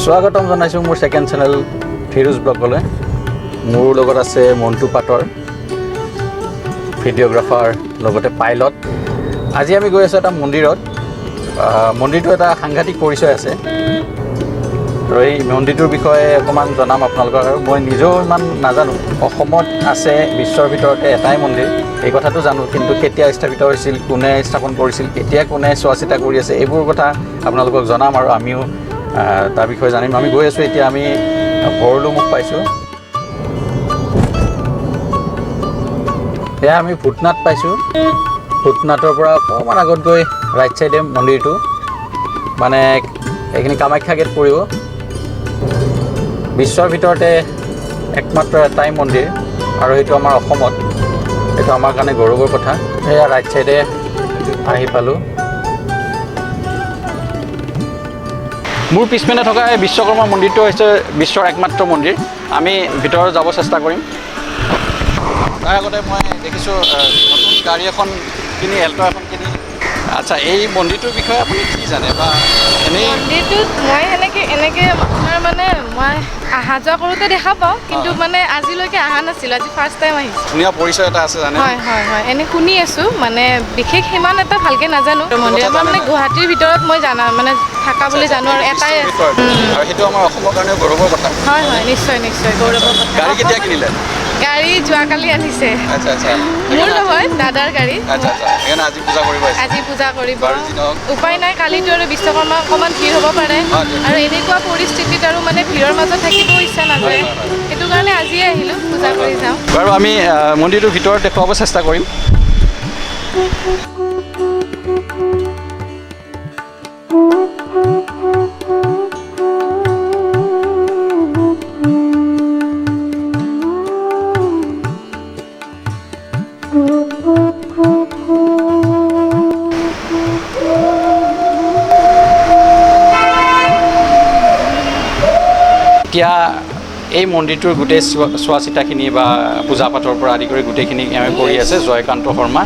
স্বাগতম জনাইছোঁ মোৰ সেকেন্ড চেনেল ফিৰোজ ব্লগলৈ। মোৰ লগত আছে মন্টু পাটৰ, ভিডিঅ'গ্ৰাফাৰ, লগতে পাইলট। আজি আমি গৈ আছোঁ এটা মন্দিৰত। মন্দিৰটো এটা সাংঘাতিক পৰিচয় আছে, আৰু এই মন্দিৰটোৰ বিষয়ে অকণমান জনাম আপোনালোকক। আৰু মই নিজেও ইমান নাজানো। অসমত আছে বিশ্বৰ ভিতৰতে এটাই মন্দিৰ, এই কথাটো জানো, কিন্তু কেতিয়া স্থাপিত হৈছিল, কোনে স্থাপন কৰিছিল, কেতিয়া কোনে চোৱা চিতা কৰি আছে, এইবোৰ কথা আপোনালোকক জনাম আৰু আমিও তাৰ বিষয়ে জানিম। আমি গৈ আছোঁ এতিয়া। আমি ভৰলুমুখ পাইছোঁ। এয়া আমি ভূটনাথ পাইছোঁ। ভূটনাথৰ পৰা অকণমান আগত গৈ ৰাইট চাইডে মন্দিৰটো, মানে এইখিনি কামাখ্যা গেট পৰিব। বিশ্বৰ ভিতৰতে একমাত্ৰ এটাই মন্দিৰ, আৰু সেইটো আমাৰ অসমত। এইটো আমাৰ কাৰণে গৌৰৱৰ কথা। সেয়া ৰাইট চাইডে আহি পালোঁ। মোৰ পিছপিনে থকা এই বিশ্বকৰ্মা মন্দিৰটো হৈছে বিশ্বৰ একমাত্ৰ মন্দিৰ। আমি ভিতৰত যাব চেষ্টা কৰিম। তাৰ আগতে মই দেখিছোঁ নতুন গাড়ী এখন কিনি, এল্ট' এখন কিনি। আচ্ছা, এই মন্দিৰটোৰ বিষয়ে আপুনি কি জানে বা এনেই? মন্দিৰটোত মই এনেকৈ আপোনাৰ মানে মই অহা যোৱা কৰোঁতে দেখা পাওঁ, কিন্তু মানে আজিলৈকে অহা নাছিলোঁ। আজি ফাৰ্ষ্ট টাইম আহিছোঁ। ধুনীয়া পৰিচয় এটা আছে, জানে? হয় হয় হয়, এনেই শুনি আছোঁ, মানে বিশেষ সিমান এটা ভালকৈ নাজানো। মন্দিৰ আমাৰ মানে গুৱাহাটীৰ ভিতৰত মই মানে থকা বুলি জানো, আৰু এটাই আছে। আৰু সেইটো আমাৰ অসমৰ কাৰণেও গৌৰৱৰ কথা। হয় হয়, নিশ্চয় নিশ্চয় গৌৰৱৰ কথা। গাড়ী কেতিয়া কিনিলে? গাড়ী যোৱাকালি আনিছে। আচ্ছা আচ্ছা, মোৰ নহয়, দাদাৰ গাড়ী। আচ্ছা আচ্ছা, সেইকাৰণে আজি পূজা কৰিব আহিছে। আজি পূজা কৰিব। বাৰু যি নহওক, উপায় নাই, কালিতো আৰু বিশ্বকৰ্মা অকণমান ভিৰ হ'ব পাৰে, আৰু এনেকুৱা পৰিস্থিতিত আৰু মানে ভিৰৰ মাজত থাকিবও ইচ্ছা নাযায়। সেইটো কাৰণে আজিয়ে আহিলোঁ, পূজা কৰি যাওঁ। বাৰু আমি মন্দিৰটোৰ ভিতৰত দেখুৱাব চেষ্টা কৰিম। এতিয়া এই মন্দিৰটোৰ গোটেই চোৱা চিতাখিনি বা পূজা পাঠৰ পৰা আদি কৰি গোটেইখিনি আমি কৰি আছে জয়কান্ত শৰ্মা।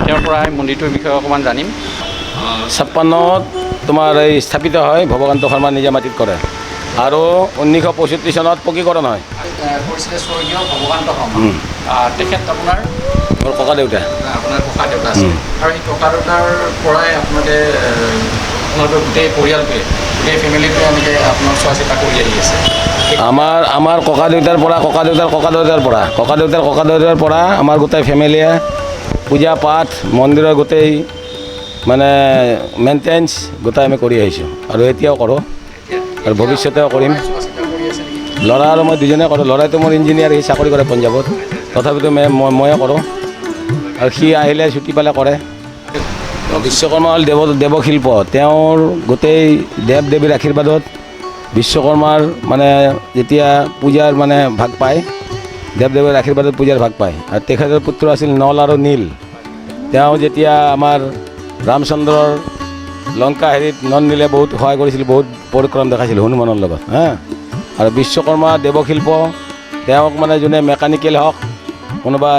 তেওঁৰ পৰা এই মন্দিৰটোৰ বিষয়ে অকণমান জানিম। 56 তোমাৰ এই স্থাপিত হয়, ভৱকান্ত শৰ্মা নিজে মাটিত কৰে, আৰু 1965 চনত পকীকৰণ হয়। কৰিছিলে স্বৰ্গীয় ভৱকান্ত শৰ্মা। তেখেত আপোনাৰ মোৰ ককা দেউতা। আপোনাৰ ককা দেউতা আছে, আৰু এই ককা দেউতাৰ পৰাই আপোনালোকে গোটেই পৰিয়ালটোৱে, গোটেই ফেমিলিটোৱে এনেকৈ আপোনাৰ চোৱা চিতা কৰি আহি আছে। আমাৰ ককা দেউতাৰ পৰা, ককা দেউতাৰ পৰা আমাৰ গোটেই ফেমিলিয়ে পূজা পাঠ, মন্দিৰৰ গোটেই মানে মেইনটেনেঞ্চ গোটেই আমি কৰি আহিছোঁ, আৰু এতিয়াও কৰোঁ, আৰু ভৱিষ্যতেও কৰিম। ল'ৰা আৰু মই দুজনে কৰোঁ। ল'ৰাইতো মোৰ ইঞ্জিনিয়াৰ, সি চাকৰি কৰে পঞ্জাৱত, তথাপিতো ময়ে কৰোঁ, আৰু সি আহিলে ছুটি পালে কৰে। বিশ্বকৰ্মা হ'ল দেৱশিল্প। তেওঁৰ গোটেই দেৱ দেৱীৰ আশীৰ্বাদত বিশ্বকৰ্মাৰ মানে যেতিয়া পূজাৰ মানে ভাগ পায়, দেৱ দেৱীৰ আশীৰ্বাদত পূজাৰ ভাগ পায়। আৰু তেখেতৰ পুত্ৰ আছিল নল আৰু নীল। তেওঁ যেতিয়া আমাৰ ৰামচন্দ্ৰৰ লংকা হেৰিত নল নীলে বহুত সহায় কৰিছিল, বহুত পৰিক্ৰম দেখাইছিল হনুমানৰ লগত। আৰু বিশ্বকৰ্মা দেৱশিল্প, তেওঁক মানে যোনে মেকানিকেল হওক, কোনোবা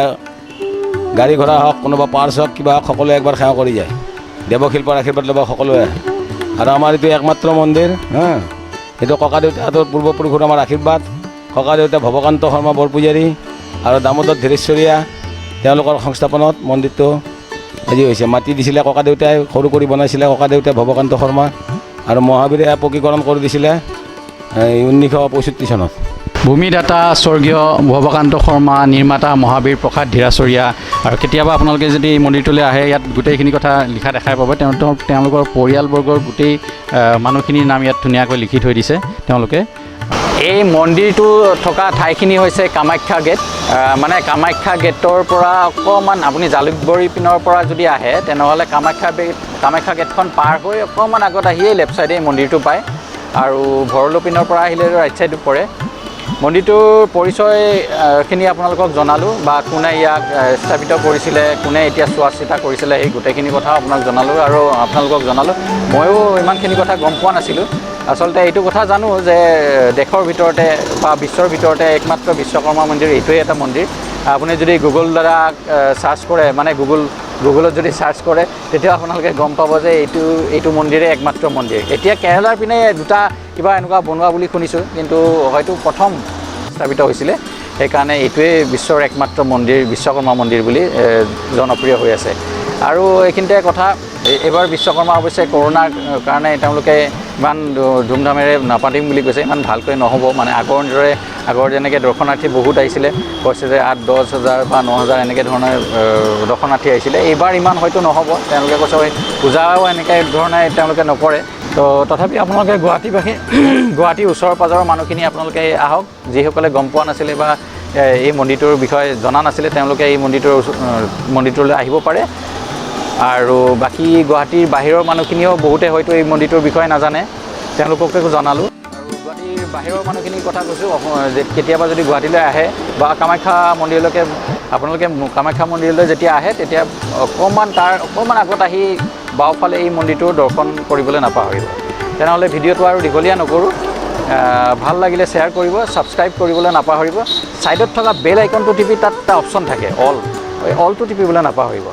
গাড়ী ঘোঁৰা হওক, কোনোবা পাৰ্চ হওক, কিবা হওক, সকলোৱে একবাৰ সেৱা কৰি যায়। দেৱশিল্পৰ আশীৰ্বাদ ল'ব সকলোৱে। আৰু আমাৰ এইটো একমাত্ৰ মন্দিৰ। এইটো ককা দেউতাহঁতৰ পূৰ্বপুৰুষৰ আমাৰ আশীৰ্বাদ। ককা দেউতা ভৱকান্ত শৰ্মা বৰপূজাৰী আৰু দামোদৰ ধীৰেশ্বৰীয়া, তেওঁলোকৰ সংস্থাপনত মন্দিৰটো আজি হৈছে। মাটি দিছিলে ককা দেউতাই, সৰু কৰি বনাইছিলে ককা দেউতাই ভৱকান্ত শৰ্মা, আৰু মহাবীৰে পকীকৰণ কৰি দিছিলে 1965 চনত। ভূমিদাতা স্বৰ্গীয় ভৱকান্ত শৰ্মা, নিৰ্মাতা মহাবীৰ প্ৰসাদ ধীৰাচৰীয়া। আৰু কেতিয়াবা আপোনালোকে যদি এই মন্দিৰটোলৈ আহে, ইয়াত গোটেইখিনি কথা লিখা দেখাই পাব। তেওঁলোকৰ পৰিয়ালবৰ্গৰ গোটেই মানুহখিনিৰ নাম ইয়াত ধুনীয়াকৈ লিখি থৈ দিছে তেওঁলোকে। এই মন্দিৰটো থকা ঠাইখিনি হৈছে কামাখ্যা গেট। মানে কামাখ্যা গেটৰ পৰা অকণমান আপুনি জালুকবাৰী পিনৰ পৰা যদি আহে, তেনেহ'লে কামাখ্যা গেটখন পাৰ হৈ অকণমান আগত আহিয়েই লেফ্ট ছাইডে মন্দিৰটো পায়, আৰু ভৰলু পিনৰ পৰা আহিলে ৰাইট ছাইডত পৰে। মন্দিৰটোৰ পৰিচয়খিনি আপোনালোকক জনালোঁ, বা কোনে ইয়াক স্থাপিত কৰিছিলে, কোনে এতিয়া চোৱা চিতা কৰিছিলে, সেই গোটেইখিনি কথা আপোনাক জনালোঁ, আৰু আপোনালোকক জনালোঁ। ময়ো ইমানখিনি কথা গম পোৱা নাছিলোঁ। আচলতে এইটো কথা জানো যে দেশৰ ভিতৰতে বা বিশ্বৰ ভিতৰতে একমাত্ৰ বিশ্বকৰ্মা মন্দিৰ এইটোৱে এটা মন্দিৰ, আপুনি যদি গুগল দ্বাৰা চাৰ্চ কৰে মানে গুগলত যদি চাৰ্চ কৰে তেতিয়া আপোনালোকে গম পাব যে এইটো মন্দিৰে একমাত্ৰ মন্দিৰ। এতিয়া কেৰেলাৰ পিনে দুটা কিবা এনেকুৱা বনোৱা বুলি শুনিছোঁ, কিন্তু হয়তো প্ৰথম স্থাপিত হৈছিলে, সেইকাৰণে এইটোৱে বিশ্বৰ একমাত্ৰ মন্দিৰ, বিশ্বকৰ্মা মন্দিৰ বুলি জনপ্ৰিয় হৈ আছে। আৰু এইখিনিতে কথা, এইবাৰ বিশ্বকৰ্মা অৱশ্যে কৰোণাৰ কাৰণে তেওঁলোকে ইমান ধুমধামেৰে নাপাতিম বুলি কৈছে, ইমান ভালকৈ নহ'ব। মানে আগৰ যেনেকৈ দৰ্শনাৰ্থী বহুত আহিছিলে, কৈছে যে 8-10 হাজাৰ বা 9 হাজাৰ এনেকৈ ধৰণৰ দৰ্শনাৰ্থী আহিছিলে, এইবাৰ ইমান হয়তো নহ'ব। তেওঁলোকে কৈছে পূজাও এনেকৈ ধৰণে তেওঁলোকে নকৰে। তো তথাপি আপোনালোকে গুৱাহাটীৰ ওচৰ পাজৰৰ মানুহখিনি আপোনালোকে আহক, যিসকলে গম পোৱা নাছিলে বা এই মন্দিৰটোৰ বিষয়ে জনা নাছিলে, তেওঁলোকে এই মন্দিৰটোলৈ আহিব পাৰে। আৰু বাকী গুৱাহাটীৰ বাহিৰৰ মানুহখিনিও বহুতে হয়তো এই মন্দিৰটোৰ বিষয়ে নাজানে, তেওঁলোককো জনালোঁ। আৰু গুৱাহাটীৰ বাহিৰৰ মানুহখিনিৰ কথা কৈছোঁ, যে কেতিয়াবা যদি গুৱাহাটীলৈ আহে বা কামাখ্যা মন্দিৰলৈকে আপোনালোকে কামাখ্যা মন্দিৰলৈ যেতিয়া আহে, তেতিয়া অকণমান আগত আহি বাওঁফালে এই মন্দিৰটো দৰ্শন কৰিবলৈ নাপাহৰিব। তেনেহ'লে ভিডিঅ'টো আৰু দীঘলীয়া নকৰোঁ, ভাল লাগিলে শ্বেয়াৰ কৰিব, ছাবস্ক্ৰাইব কৰিবলৈ নাপাহৰিব। ছাইডত থকা বেল আইকনটো টিপি তাত এটা অপশ্যন থাকে অলটো টিপিবলৈ নাপাহৰিব।